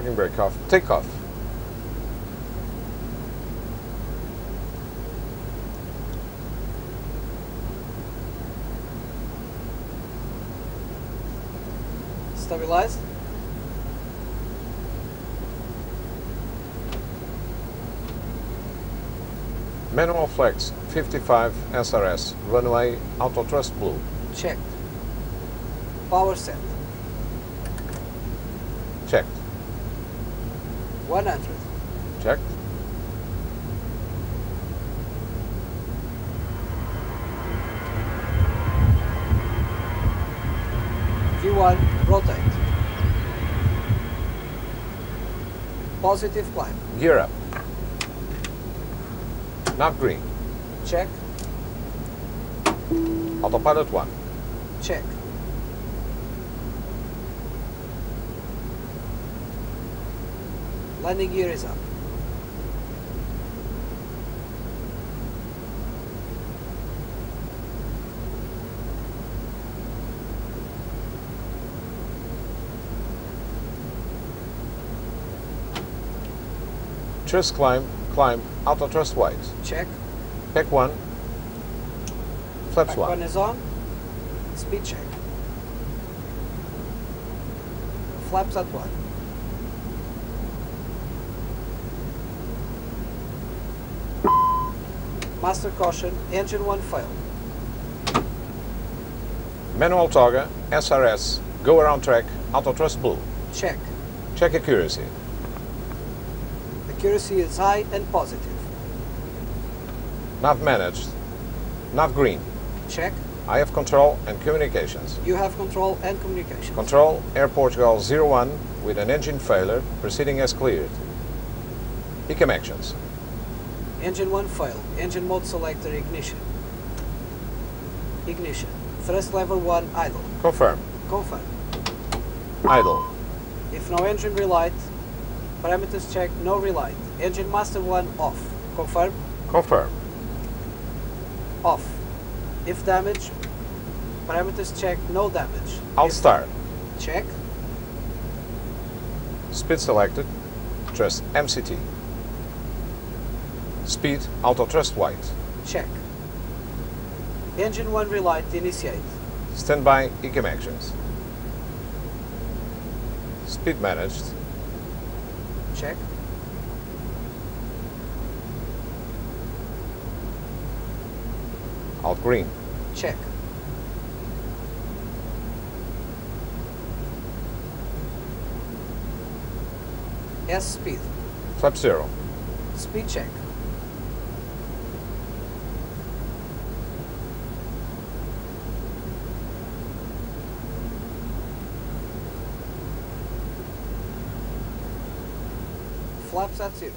Parking brake off. Take off. Stabilize. Manual flex 55 SRS. Runway auto thrust blue. Checked. Power set. Checked. 100. Checked. V1, rotate. Positive climb. Gear up. Nav green. Check. Autopilot 1. Check. Landing gear is up. Thrust climb. Climb. Auto thrust wide. Check. Pack 1. Flaps Pack 1. 1 is on. Speed check. Flaps at 1. Master caution, engine 1 failed. Manual toggle. SRS. Go around track. Auto thrust blue. Check. Check accuracy. Accuracy is high and positive. Nav managed. Nav green. Check. I have control and communications. You have control and communication. Control Air Portugal 01 with an engine failure. Proceeding as cleared. ECAM actions. Engine 1 failed. Engine mode selector ignition. Ignition. Thrust lever 1 idle. Confirm. Confirm. Idle. If no engine relight, parameters check, no relight. Engine master 1 off. Confirm. Confirm. Off. If damage, parameters check, no damage. I'll If start. check. Speed selected. Thrust MCT. Speed auto thrust wide. Check. Engine 1 relight, initiate. Standby ECAM actions. Speed managed. Check. Alt green. Check. S speed. Flap 0. Speed check. Flaps at 0.